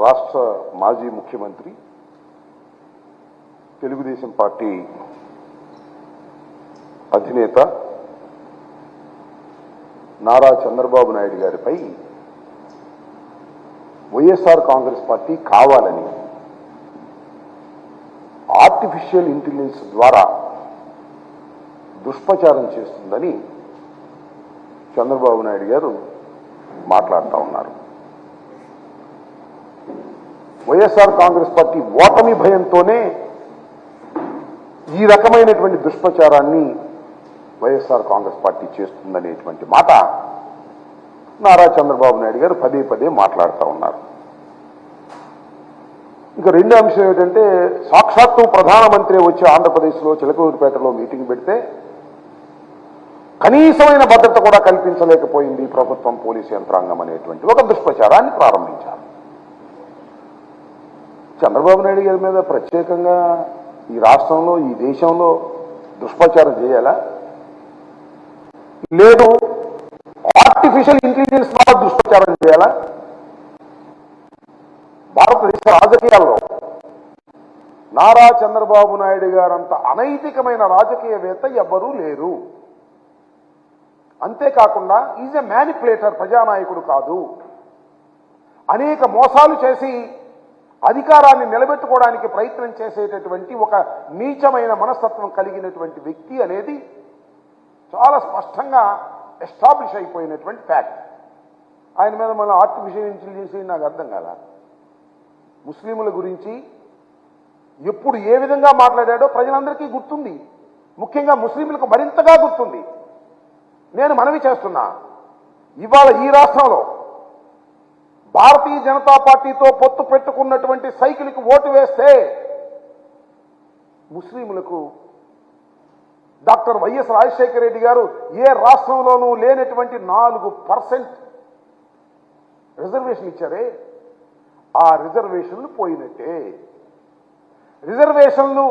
రాష్ట్ర మాజీ ముఖ్యమంత్రి తెలుగుదేశం పార్టీ అధినేత నారా చంద్రబాబు నాయుడు గారిపై వైఎస్ఆర్ కాంగ్రెస్ పార్టీ కావాలని ఆర్టిఫిషియల్ ఇంటెలిజెన్స్ ద్వారా దుష్ప్రచారం చేస్తుందని చంద్రబాబు నాయుడు గారు మాట్లాడుతూ ఉన్నారు. వైఎస్ఆర్ కాంగ్రెస్ పార్టీ ఓటమి భయంతోనే ఈ రకమైనటువంటి దుష్ప్రచారాన్ని వైఎస్ఆర్ కాంగ్రెస్ పార్టీ చేస్తుందనేటువంటి మాట నారా చంద్రబాబు నాయుడు గారు పదే పదే మాట్లాడుతూ ఉన్నారు. ఇంకా రెండో అంశం ఏంటంటే, సాక్షాత్తు ప్రధానమంత్రి వచ్చి ఆంధ్రప్రదేశ్లో చిలకలూరిపేటలో మీటింగ్ పెడితే కనీసమైన భద్రత కూడా కల్పించలేకపోయింది ప్రభుత్వం, పోలీసు యంత్రాంగం అనేటువంటి ఒక దుష్ప్రచారాన్ని ప్రారంభించారు. చంద్రబాబు నాయుడు గారి మీద ప్రత్యేకంగా ఈ రాష్ట్రంలో, ఈ దేశంలో దుష్ప్రచారం చేయాలా? లేదు ఆర్టిఫిషియల్ ఇంటెలిజెన్స్ ద్వారా దుష్ప్రచారం చేయాలా? భారతదేశ రాజకీయాల్లో నారా చంద్రబాబు నాయుడు గారంత అనైతికమైన రాజకీయవేత్త ఎవ్వరూ లేరు. అంతేకాకుండా ఈజ్ ఎ మ్యానిపులేటర్, ప్రజానాయకుడు కాదు. అనేక మోసాలు చేసి అధికారాన్ని నిలబెట్టుకోవడానికి ప్రయత్నం చేసేటటువంటి ఒక నీచమైన మనస్తత్వం కలిగినటువంటి వ్యక్తి అనేది చాలా స్పష్టంగా ఎస్టాబ్లిష్ అయిపోయినటువంటి ఫ్యాక్ట్. ఆయన మీద మన ఆర్టిఫిషియల్ ఇంటెలిజెన్స్ నాకు అర్థం కాల. ముస్లింల గురించి ఎప్పుడు ఏ విధంగా మాట్లాడాడో ప్రజలందరికీ గుర్తుంది, ముఖ్యంగా ముస్లింలకు మరింతగా గుర్తుంది. నేను మనవి చేస్తున్నా, ఇవాళ ఈ రాష్ట్రంలో భారతీయ జనతా పార్టీతో పొత్తు పెట్టుకున్నటువంటి సైకిల్కి ఓటు వేస్తే ముస్లింలకు డాక్టర్ వైఎస్ రాజశేఖర రెడ్డి గారు ఏ రాష్ట్రంలోనూ లేనటువంటి 4% రిజర్వేషన్ ఇచ్చారే, ఆ రిజర్వేషన్లు పోయినట్టే. రిజర్వేషన్లు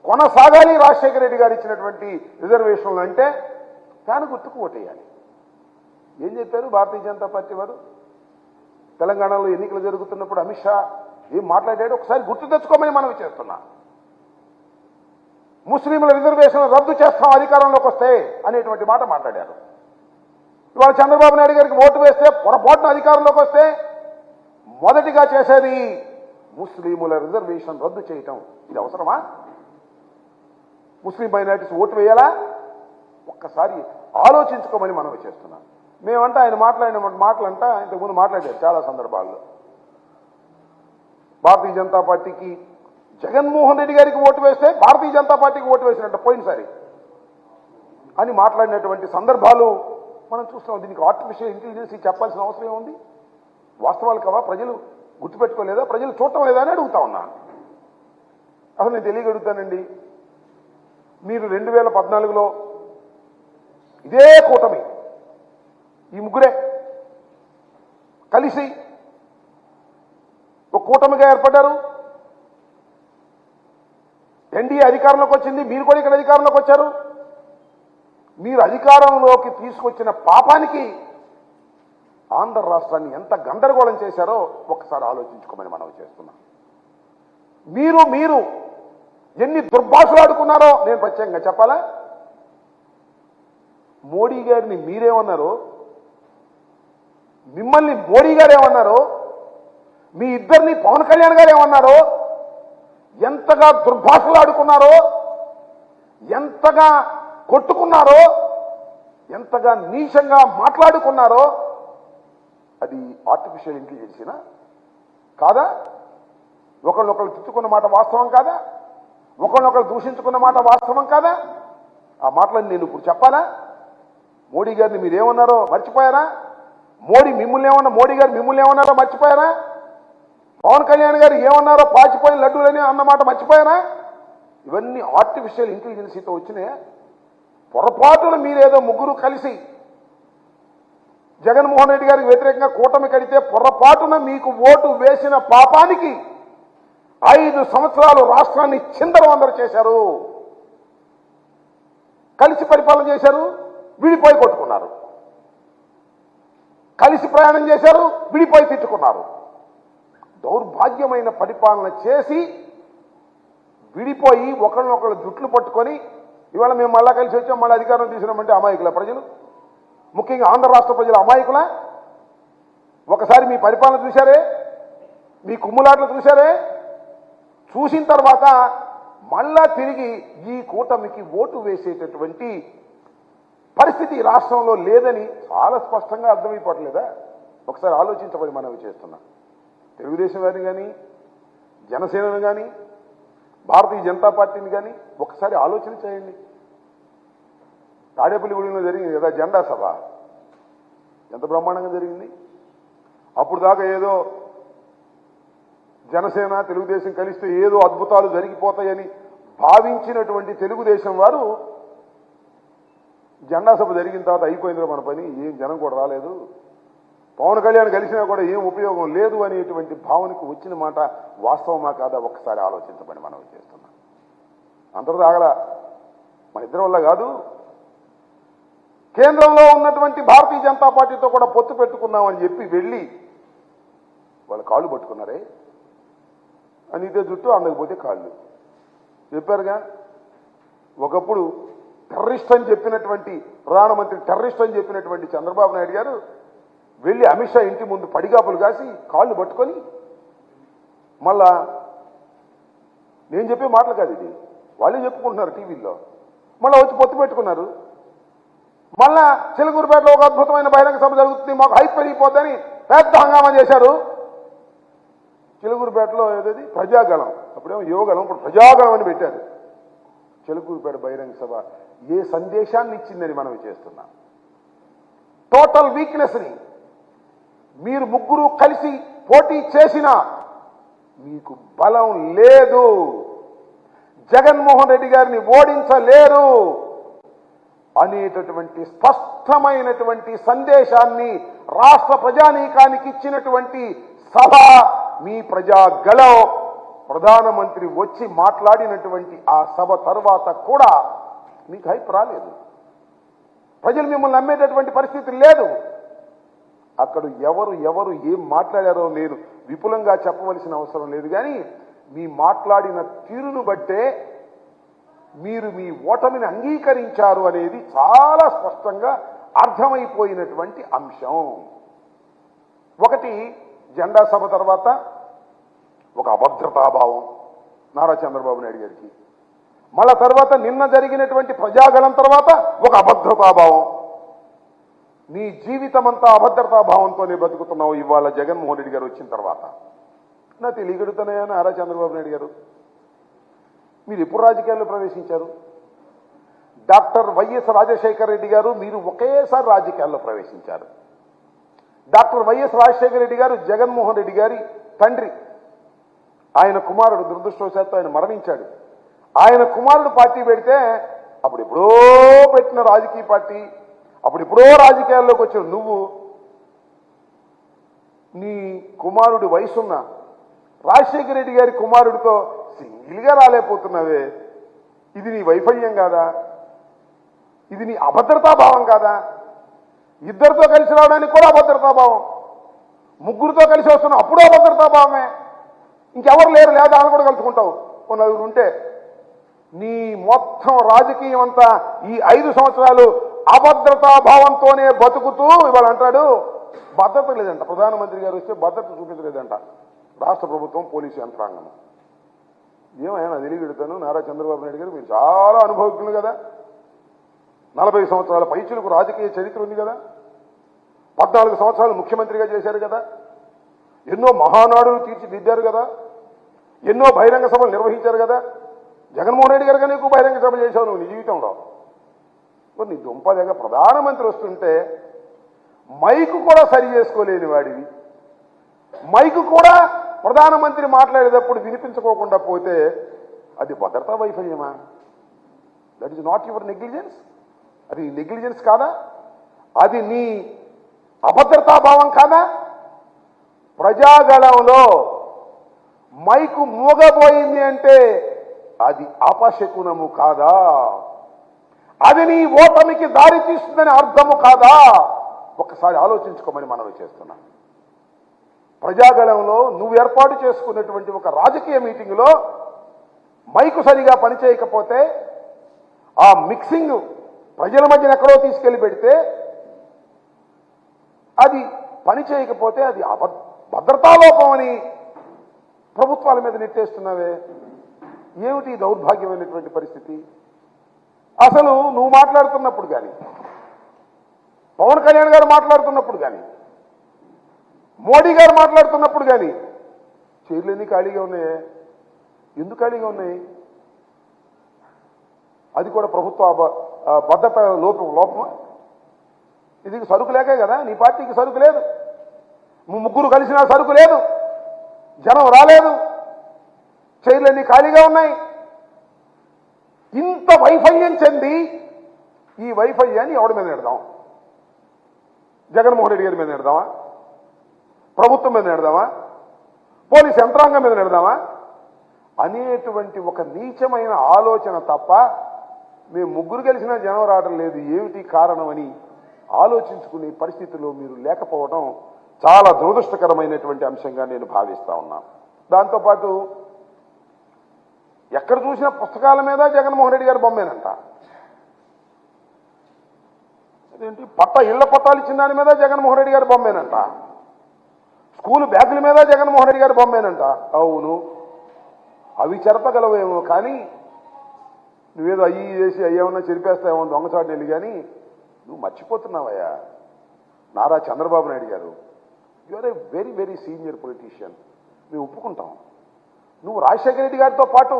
కొనసాగాలి, రాజశేఖర రెడ్డి గారు ఇచ్చినటువంటి రిజర్వేషన్లు అంటే ఫ్యాన్ గుర్తుకు ఓటేయాలి. ఏం చెప్పారు భారతీయ జనతా పార్టీ వారు? తెలంగాణలో ఎన్నికలు జరుగుతున్నప్పుడు అమిత్ షా ఏం మాట్లాడాడు ఒకసారి గుర్తు తెచ్చుకోమని మనవి చేస్తున్నా. ముస్లింల రిజర్వేషన్ రద్దు చేస్తాం అధికారంలోకి వస్తే అనేటువంటి మాట మాట్లాడారు. ఇవాళ చంద్రబాబు నాయుడు గారికి ఓటు వేస్తే, పొరపాటున అధికారంలోకి వస్తే మొదటిగా చేసేది ముస్లింల రిజర్వేషన్ రద్దు చేయటం. ఇది అవసరమా? ముస్లిం మైనారిటీస్ ఓటు వేయాలా? ఒక్కసారి ఆలోచించుకోమని మనవి చేస్తున్నాం. మేమంటే ఆయన మాట్లాడిన మాటలంట ఇంతకుముందు మాట్లాడారు చాలా సందర్భాల్లో. భారతీయ జనతా పార్టీకి జగన్మోహన్ రెడ్డి గారికి ఓటు వేస్తే భారతీయ జనతా పార్టీకి ఓటు వేసినట్టు పోయినసారి అని మాట్లాడినటువంటి సందర్భాలు మనం చూస్తున్నాం. దీనికి ఆర్టిఫిషియల్ ఇంటెలిజెన్స్ చెప్పాల్సిన అవసరం ఏముంది? వాస్తవాలు కావా? ప్రజలు గుర్తుపెట్టుకోలేదా? ప్రజలు చూడటం లేదా అని అడుగుతా ఉన్నా. అసలు నేను తెలియగలుగుతానండి, మీరు 2014లో ఇదే కూటమి, ఈ ముగ్గురే కలిసి ఒక కూటమిగా ఏర్పడ్డారు. ఎన్డీఏ అధికారంలోకి వచ్చింది, మీరు కూడా ఇక్కడ అధికారంలోకి వచ్చారు. మీరు అధికారంలోకి తీసుకొచ్చిన పాపానికి ఆంధ్ర రాష్ట్రాన్ని ఎంత గందరగోళం చేశారో ఒక్కసారి ఆలోచించుకోమని మనం చేస్తున్నాం. మీరు ఎన్ని దుర్భాషలు ఆడుకున్నారో నేను ప్రత్యేకంగా చెప్పాలా? మోడీ గారిని మీరేమన్నారో, మిమ్మల్ని మోడీ గారు ఏమన్నారో, మీ ఇద్దరిని పవన్ కళ్యాణ్ గారు ఏమన్నారో, ఎంతగా దుర్భాషలు ఆడుకున్నారో, ఎంతగా కొట్టుకున్నారో, ఎంతగా నీచంగా మాట్లాడుకున్నారో అది ఆర్టిఫిషియల్ ఇంటెలిజెన్సేనా కాదా? ఒకళ్ళొకళ్ళు తిట్టుకున్న మాట వాస్తవం కాదా? ఒకళ్ళొకళ్ళు దూషించుకున్న మాట వాస్తవం కాదా? ఆ మాటలను నేను ఇప్పుడు చెప్పాలా? మోడీ గారిని మీరేమన్నారో మర్చిపోయారా? మోడీ గారు మిమ్మల్ని ఏమన్నారో మర్చిపోయారా? పవన్ కళ్యాణ్ గారు ఏమన్నారో పాచిపోయిన లడ్డూలని అన్నమాట మర్చిపోయారా? ఇవన్నీ ఆర్టిఫిషియల్ ఇంటెలిజెన్సీతో వచ్చినాయా? పొరపాటున మీరేదో ముగ్గురు కలిసి జగన్మోహన్ రెడ్డి గారికి వ్యతిరేకంగా కూటమి కడితే పొరపాటున మీకు ఓటు వేసిన పాపానికి 5 సంవత్సరాలు రాష్ట్రాన్ని చిందరవందర చేశారు. కలిసి పరిపాలన చేశారు, విడిపోయి కొట్టుకున్నారు. కలిసి ప్రయాణం చేశారు, విడిపోయి తిట్టుకున్నారు. దౌర్భాగ్యమైన పరిపాలన చేసి విడిపోయి ఒకళ్ళనొకళ్ళు జుట్లు పట్టుకొని ఇవాళ మేము మళ్ళా కలిసి వచ్చాం, మళ్ళీ అధికారం తీసినామంటే అమాయకుల ప్రజలు, ముఖ్యంగా ఆంధ్ర రాష్ట్ర ప్రజలు అమాయకుల? ఒకసారి మీ పరిపాలన చూశారే, మీ కుమ్ములాట్లు చూశారే, చూసిన తర్వాత మళ్ళా తిరిగి ఈ కూటమికి ఓటు వేసేటటువంటి పరిస్థితి రాష్ట్రంలో లేదని చాలా స్పష్టంగా అర్థమైపోవట్లేదా? ఒకసారి ఆలోచించబడి మనవి చేస్తున్నాం. తెలుగుదేశం వారిని కానీ, జనసేనను కానీ, భారతీయ జనతా పార్టీని కానీ ఒకసారి ఆలోచన చేయండి. తాడేపల్లిగూడెంలో జరిగింది కదా జెండా సభ, ఎంత బ్రహ్మాండంగా జరిగింది. అప్పుడు దాకా ఏదో జనసేన తెలుగుదేశం కలిస్తే ఏదో అద్భుతాలు జరిగిపోతాయని భావించినటువంటి తెలుగుదేశం వారు జెండా సభ జరిగిన తర్వాత అయిపోయిందిరా మన పని, ఏం జనం కూడా రాలేదు, పవన్ కళ్యాణ్ కలిసినా కూడా ఏం ఉపయోగం లేదు అనేటువంటి భావనకు వచ్చిన మాట వాస్తవమా కాదా ఒక్కసారి ఆలోచించమని మనం చేస్తున్నాం. అంతటితో ఆగల, మన ఇద్దరి వల్ల కాదు, కేంద్రంలో ఉన్నటువంటి భారతీయ జనతా పార్టీతో కూడా పొత్తు పెట్టుకున్నామని చెప్పి వెళ్ళి వాళ్ళు కాళ్ళు పట్టుకున్నారే, అనితే జుట్టు అందకపోతే కాళ్ళు చెప్పారుగా. ఒకప్పుడు టెర్రరిస్ట్ అని చెప్పినటువంటి ప్రధానమంత్రి టెర్రరిస్ట్ అని చెప్పినటువంటి చంద్రబాబు నాయుడు గారు వెళ్ళి అమిత్ షా ఇంటి ముందు పడిగాపులు కాసి కాళ్ళు పట్టుకొని, మళ్ళా నేను చెప్పే మాటలు కాదు ఇది, వాళ్ళే చెప్పుకుంటున్నారు టీవీల్లో, మళ్ళీ వచ్చి పొత్తు పెట్టుకున్నారు. మళ్ళా చిలకూరుపేటలో ఒక అద్భుతమైన బహిరంగ సభ జరుగుతుంది, మాకు హైప్ పెరిగిపోద్దని పెద్ద హంగామా చేశారు. చిలకూరుపేటలో ఏదది ప్రజాగళం, అప్పుడేమో యువగళం, ఇప్పుడు ప్రజాగళం అని పెట్టారు. చిలకూరుపేట బహిరంగ సభ ఏ సందేశాన్ని ఇచ్చిందని మనం చేస్తున్నాం. టోటల్ వీక్నెస్ని మీరు ముగ్గురు కలిసి పోటీ చేసినా మీకు బలం లేదు, జగన్మోహన్ రెడ్డి గారిని ఓడించలేరు అనేటటువంటి స్పష్టమైనటువంటి సందేశాన్ని రాష్ట్ర ప్రజానీకానికి ఇచ్చినటువంటి సభ మీ ప్రజాగళం. ప్రధానమంత్రి వచ్చి మాట్లాడినటువంటి ఆ సభ తర్వాత కూడా మీకు హైప్ రాలేదు, ప్రజలు మిమ్మల్ని నమ్మేటటువంటి పరిస్థితి లేదు. అక్కడ ఎవరు ఏం మాట్లాడారో నేను విపులంగా చెప్పవలసిన అవసరం లేదు, కానీ మీ మాట్లాడిన తీరును బట్టే మీరు మీ ఓటమిని అంగీకరించారు అనేది చాలా స్పష్టంగా అర్థమైపోయినటువంటి అంశం. ఒకటి, జెండా సభ తర్వాత ఒక అభద్రతాభావం నారా చంద్రబాబు నాయుడు గారికి, మళ్ళా తర్వాత నిన్న జరిగినటువంటి ప్రజాగళం తర్వాత ఒక అభద్రతాభావం. నీ జీవితం అంతా అభద్రతాభావంతోనే బతుకుతున్నావు ఇవాళ జగన్మోహన్ రెడ్డి గారు వచ్చిన తర్వాత. నా తెలియగడుతున్నాయా నారా చంద్రబాబు నాయుడు గారు, మీరు ఎప్పుడు రాజకీయాల్లో ప్రవేశించారు? డాక్టర్ వైఎస్ రాజశేఖర రెడ్డి గారు మీరు ఒకేసారి రాజకీయాల్లో ప్రవేశించారు. డాక్టర్ వైఎస్ రాజశేఖర రెడ్డి గారు జగన్మోహన్ రెడ్డి గారి తండ్రి, ఆయన కుమారుడు దురదృష్టవశాత్తు ఆయన మరణించాడు. ఆయన కుమారుడు పార్టీ పెడితే అప్పుడు ఎప్పుడో పెట్టిన రాజకీయ పార్టీ, అప్పుడు ఎప్పుడో రాజకీయాల్లోకి వచ్చిన నువ్వు నీ కుమారుడి వయసున్న రాజశేఖర రెడ్డి గారి కుమారుడితో సింగిల్గా రాలేకపోతున్నావే, ఇది నీ వైఫల్యం కాదా? ఇది నీ అభద్రతాభావం కాదా? ఇద్దరితో కలిసి రావడానికి కూడా అభద్రతాభావం, ముగ్గురితో కలిసి వస్తున్నావు అప్పుడు అభద్రతాభావమే. ఇంకెవరు లేరు, లేదా వాళ్ళు కూడా కలుసుకుంటావు ఓ నలుగురు ఉంటే. నీ మొత్తం రాజకీయం అంతా ఈ 5 సంవత్సరాలు అభద్రతాభావంతోనే బతుకుతూ ఇవాళ అంటాడు భద్రత లేదంట. ప్రధానమంత్రి గారు వస్తే భద్రత చూపించలేదంట రాష్ట్ర ప్రభుత్వం, పోలీసు యంత్రాంగం. ఏమైనా తెలియగెడతాను నారా చంద్రబాబు నాయుడు గారు, మీరు చాలా అనుభవజ్ఞులు కదా, 40 సంవత్సరాల పైచులకు రాజకీయ చరిత్ర ఉంది కదా, 14 సంవత్సరాలు ముఖ్యమంత్రిగా చేశారు కదా, ఎన్నో మహానాడులు తీర్చిదిద్దారు కదా, ఎన్నో బహిరంగ సభలు నిర్వహించారు కదా. జగన్మోహన్ రెడ్డి గారు కానీ ఎక్కువ బహిరంగ సభలు చేశావు నువ్వు నీ జీవితంలో. నీ దుంపదగ ప్రధానమంత్రి వస్తుంటే మైకు కూడా సరి చేసుకోలేని వాడివి, మైకు కూడా ప్రధానమంత్రి మాట్లాడేటప్పుడు వినిపించుకోకుండా పోతే అది భద్రతా వైఫల్యమా? That is not your negligence. అది నెగ్లిజెన్స్ కాదా? అది నీ అభద్రతాభావం కాదా? ప్రజాగళంలో మైకు మూగబోయింది అంటే అది అపశకునము కాదా? అది నీ ఓటమికి దారి తీస్తుందని అర్థము కాదా? ఒక్కసారి ఆలోచించుకోమని మనవి చేస్తున్నాం. ప్రజాగళంలో నువ్వు ఏర్పాటు చేసుకున్నటువంటి ఒక రాజకీయ మీటింగులో మైకు సరిగా పనిచేయకపోతే ఆ మిక్సింగ్ ప్రజల మధ్యన ఎక్కడో తీసుకెళ్లి పెడితే అది పని చేయకపోతే అది భద్రతాలోపం అని ప్రభుత్వాల మీద నెట్టేస్తున్నావే. ఏమిటి దౌర్భాగ్యమైనటువంటి పరిస్థితి? అసలు నువ్వు మాట్లాడుతున్నప్పుడు కానీ, పవన్ కళ్యాణ్ గారు మాట్లాడుతున్నప్పుడు కానీ, మోడీ గారు మాట్లాడుతున్నప్పుడు కానీ చైర్లన్నీ ఖాళీగా ఉన్నాయే. ఎందుకు ఖాళీగా ఉన్నాయి? అది కూడా ప్రభుత్వ భద్రత లోపమా? ఇది సరుకు లేకే కదా, నీ పార్టీకి సరుకు లేదు, ముగ్గురు కలిసినా సరుకు లేదు, జనం రాలేదు, చైర్లన్నీ ఖాళీగా ఉన్నాయి. ఇంత వైఫల్యం చెంది ఈ వైఫల్యాన్ని ఎవడి మీద నెడదాం? జగన్మోహన్ రెడ్డి గారి మీద నెడదామా? ప్రభుత్వం మీద నెడదామా? పోలీస్ యంత్రాంగం మీద నెడదామా అనేటువంటి ఒక నీచమైన ఆలోచన తప్ప మేము ముగ్గురు కలిసినా జనం రావడం లేదు, ఏమిటి కారణం అని ఆలోచించుకునే పరిస్థితిలో మీరు లేకపోవడం చాలా దురదృష్టకరమైనటువంటి అంశంగా నేను భావిస్తా ఉన్నాను. దాంతోపాటు ఎక్కడ చూసినా పుస్తకాల మీద జగన్మోహన్ రెడ్డి గారి బొమ్మేనంట. అదేంటి ఇళ్ల పట్టాలు ఇచ్చిన దాని మీద జగన్మోహన్ రెడ్డి గారి బొమ్మేనంట. స్కూల్ బ్యాగుల మీద జగన్మోహన్ రెడ్డి గారి బొమ్మేనంట. అవును, అవి చెరపగలవేమో, కానీ నువ్వేదో అయ్యి చేసి అయ్యేమన్నా చెరిపేస్తావేమో దొంగచాటు వెళ్ళి, కానీ నువ్వు మర్చిపోతున్నావయ్యా. Nara Chandrababu Naidu garu, you are a very very senior politician, మేము ఒప్పుకుంటాం. నువ్వు రాజశేఖర రెడ్డి గారితో పాటు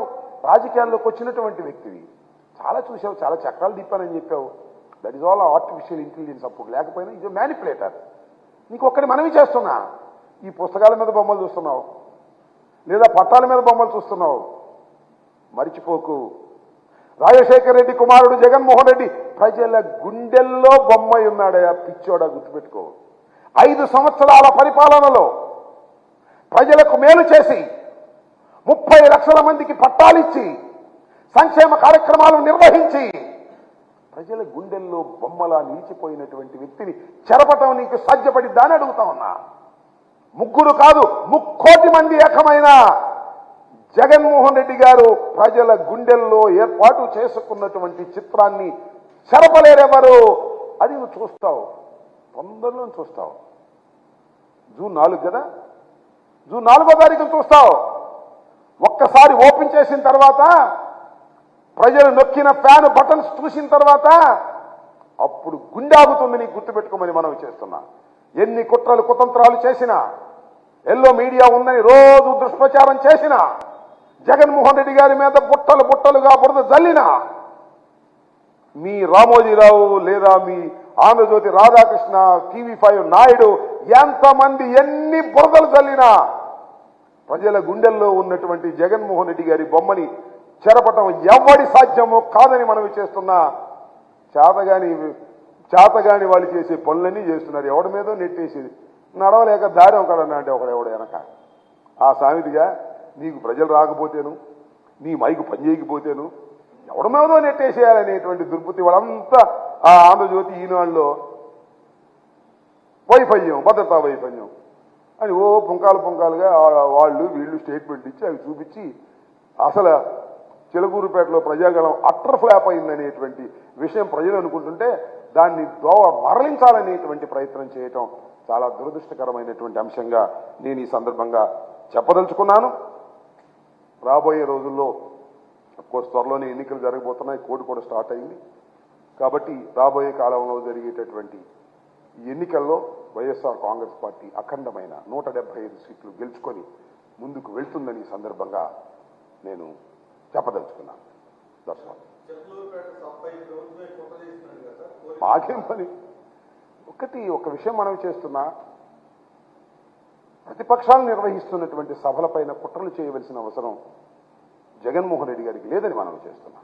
రాజకీయాల్లోకి వచ్చినటువంటి వ్యక్తివి, చాలా చూసావు, చాలా చక్రాలు తిప్పానని చెప్పావు. That is all artificial intelligence. అప్పుడు లేకపోయినా ఇది మ్యానిపులేటర్. నీకు ఒక్కడి మనవి చేస్తున్నా, ఈ పుస్తకాల మీద బొమ్మలు చూస్తున్నావు లేదా పట్టాల మీద బొమ్మలు చూస్తున్నావు, మరిచిపోకు. రాజశేఖర రెడ్డి కుమారుడు జగన్మోహన్ రెడ్డి ప్రజల గుండెల్లో బొమ్మ ఉన్నాడయా, పిచ్చోడా, గుర్తుపెట్టుకో. 5 సంవత్సరాల పరిపాలనలో ప్రజలకు మేలు చేసి 30 లక్షల మందికి పట్టాలిచ్చి సంక్షేమ కార్యక్రమాలు నిర్వహించి ప్రజల గుండెల్లో బొమ్మలా నిలిచిపోయినటువంటి వ్యక్తిని చెరపటం నీకు సాధ్యపడిద్దా అని అడుగుతా ఉన్నా. ముగ్గురు కాదు, 3 కోటి మంది ఏకమైన జగన్మోహన్ రెడ్డి గారు ప్రజల గుండెల్లో ఏర్పాటు చేసుకున్నటువంటి చిత్రాన్ని చెరపలేరెవరు. అది నువ్వు చూస్తావు, తొందరలో చూస్తావు. జూన్ 4 కదా, జూన్ 4వ తారీఖున చూస్తావు. ఒక్కసారి ఓపెన్ చేసిన తర్వాత, ప్రజలు నొక్కిన ఫ్యాన్ బటన్స్ చూసిన తర్వాత అప్పుడు గుండె ఆగుతుంది. నీకు గుర్తుపెట్టుకోమని మనం చేస్తున్నా. ఎన్ని కుట్రలు కుతంత్రాలు చేసినా, ఎల్లో మీడియా ఉందని రోజు దుష్ప్రచారం చేసినా, జగన్మోహన్ రెడ్డి గారి మీద బుట్టలు బుట్టలుగా బురద జల్లినా, మీ రామోజీరావు లేదా మీ ఆంధ్రజ్యోతి రాధాకృష్ణ, TV5 నాయుడు ఎంతమంది ఎన్ని బురదలు జల్లినా ప్రజల గుండెల్లో ఉన్నటువంటి జగన్మోహన్ రెడ్డి గారి బొమ్మని చెరపటం ఎవడి సాధ్యమో కాదని మనవి చేస్తున్నా. చేతగాని వాళ్ళు చేసే పనులన్నీ చేస్తున్నారు. ఎవడి మీదో నెట్టేసేది, నడవలేక దారి ఒకడన్నా అంటే ఒకడెవడు వెనక. ఆ సామెతిగా నీకు ప్రజలు రాకపోతేను, నీ మైకు పనిచేయకపోతేను ఎవడి మీదో నెట్టేసేయాలనేటువంటి దుర్బుద్ధి వాళ్ళంతా ఆ ఆంధ్రజ్యోతి ఈనాడులో వైఫల్యం, భద్రతా వైఫల్యం అని ఓ పుంకాలుగా వాళ్ళు వీళ్ళు స్టేట్మెంట్ ఇచ్చి అవి చూపించి అసలు చిలకూరుపేటలో ప్రజాగణం అట్టర్ ఫ్లాప్ అయిందనేటువంటి విషయం ప్రజలు అనుకుంటుంటే దాన్ని మరలించాలనేటువంటి ప్రయత్నం చేయటం చాలా దురదృష్టకరమైనటువంటి అంశంగా నేను ఈ సందర్భంగా చెప్పదలుచుకున్నాను. రాబోయే రోజుల్లో కోర్స్ త్వరలోనే ఎన్నికలు జరగబోతున్నాయి, కోడ్ కూడా స్టార్ట్ అయింది. కాబట్టి రాబోయే కాలంలో జరిగేటటువంటి ఈ ఎన్నికల్లో వైఎస్ఆర్ కాంగ్రెస్ పార్టీ అఖండమైన 175 సీట్లు గెలుచుకొని ముందుకు వెళ్తుందని ఈ సందర్భంగా నేను చెప్పదలుచుకున్నాను. దర్శనం మాకేం పని. ఒక విషయం మనం చేస్తున్నా, ప్రతిపక్షాలు నిర్వహిస్తున్నటువంటి సభలపైన కుట్రలు చేయవలసిన అవసరం జగన్మోహన్ రెడ్డి గారికి లేదని మనం చేస్తున్నా.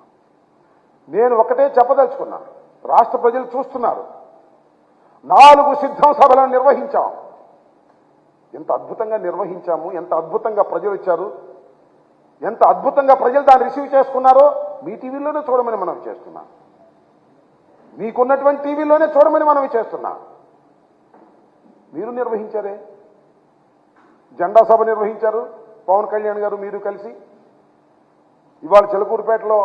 నేను ఒకటే చెప్పదలుచుకున్నా, రాష్ట్ర ప్రజలు చూస్తున్నారు. 4 సిద్ధం సభలను నిర్వహించాం. ఎంత అద్భుతంగా నిర్వహించాము, ఎంత అద్భుతంగా ప్రజలు ఇచ్చారు, ఎంత అద్భుతంగా ప్రజలు దాన్ని రిసీవ్ చేసుకున్నారో మీ టీవీలోనే చూడమని మనం చేస్తున్నా. మీకున్నటువంటి టీవీలోనే చూడమని మనం చేస్తున్నా. మీరు నిర్వహించారే. జెండా సభ నిర్వహించారు పవన్ కళ్యాణ్ గారు మీరు కలిసి. ఇవాళ చిలకూరుపేటలో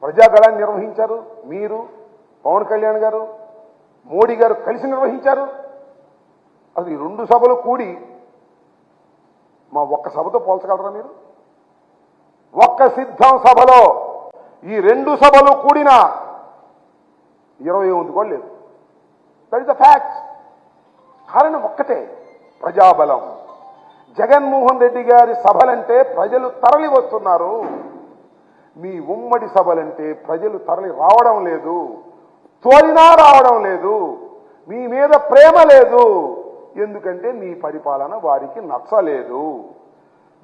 ప్రజాగళాన్ని నిర్వహించారు మీరు, పవన్ కళ్యాణ్ గారు, మోడీ గారు కలిసి నిర్వహించారు. అసలు ఈ రెండు సభలు కూడి మా ఒక్క సభతో పోల్చగలరా మీరు? ఒక్క సిద్ధం సభలో ఈ రెండు సభలు కూడిన 20 కూడా లేదు. That is the fact. కారణం ఒక్కటే, ప్రజాబలం. జగన్మోహన్ రెడ్డి గారి సభలంటే ప్రజలు తరలి వస్తున్నారు. మీ ఉమ్మడి సభలంటే ప్రజలు తరలి రావడం లేదు, తోలినా రావడం లేదు. మీ మీద ప్రేమ లేదు, ఎందుకంటే మీ పరిపాలన వారికి నచ్చలేదు.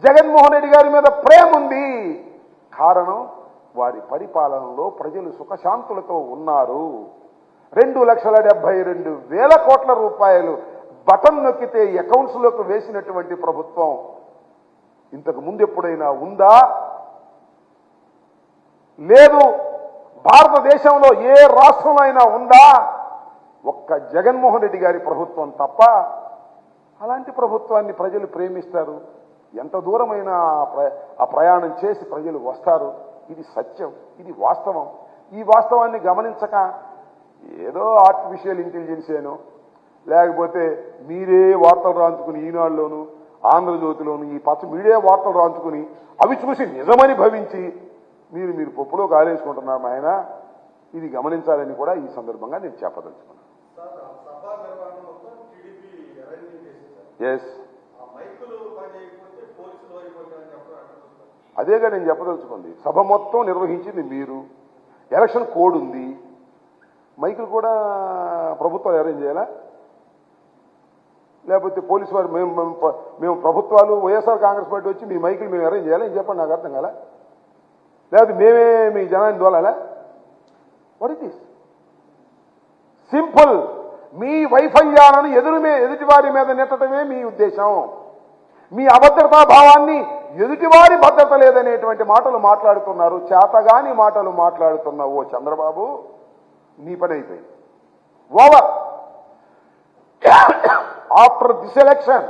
జగన్మోహన్ రెడ్డి గారి మీద ప్రేమ ఉంది, కారణం వారి పరిపాలనలో ప్రజలు సుఖశాంతులతో ఉన్నారు. 2,72,000 కోట్ల రూపాయలు బటన్ నొక్కితే అకౌంట్స్లోకి వేసినటువంటి ప్రభుత్వం ఇంతకు ముందు ఎప్పుడైనా ఉందా? లేదు. భారతదేశంలో ఏ రాష్ట్రంలో అయినా ఉందా? ఒక్క జగన్మోహన్ రెడ్డి గారి ప్రభుత్వం తప్ప. అలాంటి ప్రభుత్వాన్ని ప్రజలు ప్రేమిస్తారు. ఎంత దూరమైనా ఆ ప్రయాణం చేసి ప్రజలు వస్తారు. ఇది సత్యం, ఇది వాస్తవం. ఈ వాస్తవాన్ని గమనించక ఏదో ఆర్టిఫిషియల్ ఇంటెలిజెన్స్ ఏనో, లేకపోతే మీరే వార్తలు రాంచుకుని ఈనాడులోను ఆంధ్రజ్యోతిలోను ఈ పచ్చ మీడియా వార్తలు రాంచుకుని అవి చూసి నిజమని భవించి మీరు పప్పులో కాలేసుకుంటున్నారు ఆయన. ఇది గమనించాలని కూడా ఈ సందర్భంగా నేను చెప్పదలుచుకున్నాను. ఎస్, అదేగా నేను చెప్పదలుచుకుంది. సభ మొత్తం నిర్వహించింది మీరు. ఎలక్షన్ కోడ్ ఉంది, మైకులు కూడా ప్రభుత్వాలు అరేంజ్ చేయాలా? లేకపోతే పోలీసు వారు మేము ప్రభుత్వాలు వైఎస్ఆర్ కాంగ్రెస్ పార్టీ వచ్చి మీ మైకులు మేము అరేంజ్ చేయాలా? ఏం చెప్పండి, నాకు అర్థం కాలా. లేకపోతే మేమే మీ జనాన్ని దోలాలా? What is this? సింపుల్. మీ వైఫల్యాలను ఎదుటివారి మీద నెట్టడమే మీ ఉద్దేశం. మీ అభద్రతా భావాన్ని ఎదుటివారి భద్రత లేదనేటువంటి మాటలు మాట్లాడుతున్నారు. చేతగాని మాటలు మాట్లాడుతున్న ఓ చంద్రబాబు, నీ పని అయిపోయింది. Over. After this election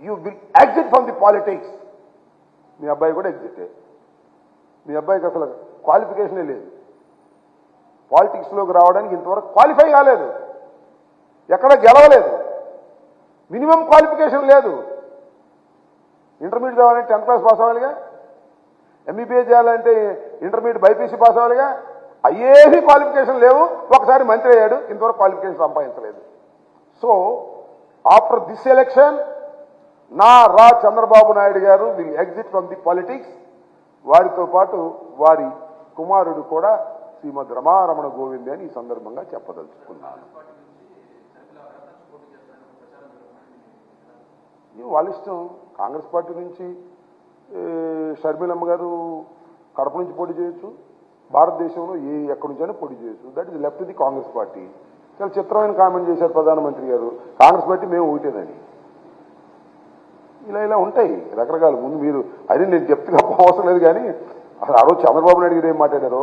you will exit from the politics. మీ అబ్బాయి కూడా ఎగ్జిటే. మీ అబ్బాయికి అసలు క్వాలిఫికేషనే లేదు. పాలిటిక్స్లోకి రావడానికి ఇంతవరకు క్వాలిఫై కాలేదు, ఎక్కడ గెలవలేదు, మినిమం క్వాలిఫికేషన్ లేదు. ఇంటర్మీడియట్ కావాలంటే 10th క్లాస్ పాస్ అవ్వాలిగా, ఎంబీబీఏ చేయాలంటే ఇంటర్మీడియట్ బైపీసీ పాస్ అవ్వాలిగా. అయ్యేవి క్వాలిఫికేషన్ లేవు. ఒకసారి మంత్రి అయ్యాడు, ఇంతవరకు క్వాలిఫికేషన్ సంపాదించలేదు. So after this election Chandrababu Naidu garu will exit from the politics. వారితో పాటు వారి కుమారుడు కూడా శ్రీమద్ రమారమణ గోవింద్ అని ఈ సందర్భంగా చెప్పదలుచుకున్నాను. వాళ్ళ ఇష్టం. కాంగ్రెస్ పార్టీ నుంచి షర్మిలమ్మ గారు కడప నుంచి పోటీ చేయొచ్చు, భారతదేశంలో ఎక్కడి నుంచైనా పోటీ చేయొచ్చు. That is left the Congress party. చాలా చిత్రమైన కామెంట్ చేశారు ప్రధానమంత్రి గారు, కాంగ్రెస్ పార్టీ మేము ఒకటేదని. ఇలా ఉంటాయి రకరకాల. ముందు మీరు అది నేను చెప్తుగా అవసరం లేదు, కానీ అసలు ఆ రోజు చంద్రబాబు నాయుడు గారు ఏం మాట్లాడారో,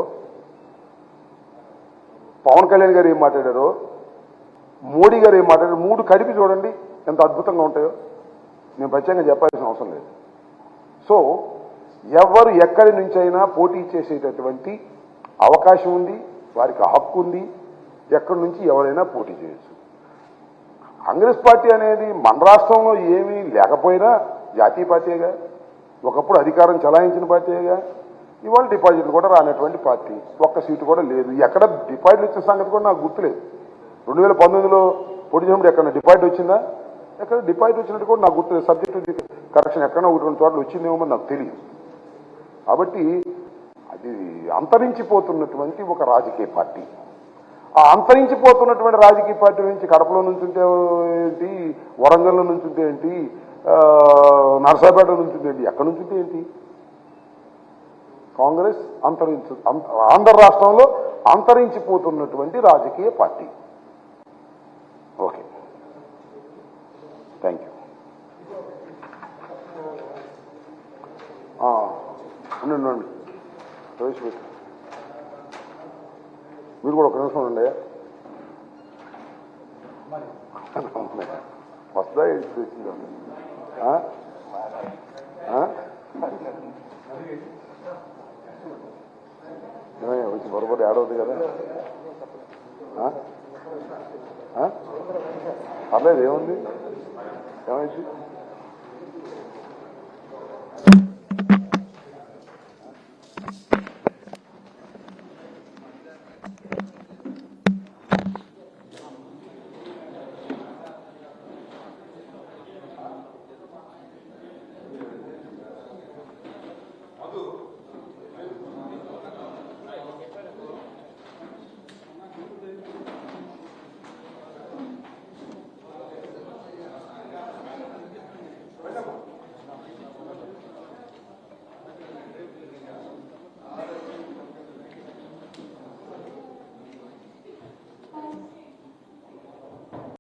పవన్ కళ్యాణ్ గారు ఏం మాట్లాడారో, మోడీ గారు ఏం మాట్లాడారో, 3 కలిపి చూడండి ఎంత అద్భుతంగా ఉంటాయో. నేను ప్రత్యేకంగా చెప్పాల్సిన అవసరం లేదు. సో ఎవరు ఎక్కడి నుంచైనా పోటీ చేసేటటువంటి అవకాశం ఉంది, వారికి హక్కు ఉంది. ఎక్కడి నుంచి ఎవరైనా పోటీ చేయొచ్చు. కాంగ్రెస్ పార్టీ అనేది మన రాష్ట్రంలో ఏమీ లేకపోయినా జాతీయ పార్టీగా, ఒకప్పుడు అధికారం చలాయించిన పార్టీగా, ఇవాళ డిపాజిట్లు కూడా రానటువంటి పార్టీ. ఒక్క సీటు కూడా లేదు. ఎక్కడ డిపాజిట్లు ఇచ్చిన సంగతి కూడా నాకు గుర్తులేదు. 2019లో పోటీ చేసినప్పుడు ఎక్కడ డిపాజిట్ వచ్చిందా? ఎక్కడ డిపాజిట్ వచ్చినట్టు కూడా నాకు గుర్తులేదు. సబ్జెక్టు కరెక్షన్ ఎక్కడైనా 1-2 చోట్ల వచ్చిందేమో నాకు తెలియదు. కాబట్టి అది అంతరించిపోతున్నటువంటి ఒక రాజకీయ పార్టీ. ఆ అంతరించిపోతున్నటువంటి రాజకీయ పార్టీ నుంచి కడపలో నుంచి ఉంటే ఏంటి, వరంగల్లో నుంచి ఉంటే ఏంటి, నరసాపేట నుంచి ఉంటే ఏంటి, ఎక్కడి నుంచి ఉంటే ఏంటి? కాంగ్రెస్ ఆంధ్ర రాష్ట్రంలో అంతరించిపోతున్నటువంటి రాజకీయ పార్టీ. Okay, thank you. ఉండండి ప్రవేశపెట్టు. మీరు కూడా ఒక నిమిషం ఉండే. వస్తుందా తెలిసిందా వచ్చి పొరపాటు ఏడవద్దు కదా పర్లేదు ఏముంది ఏమైంది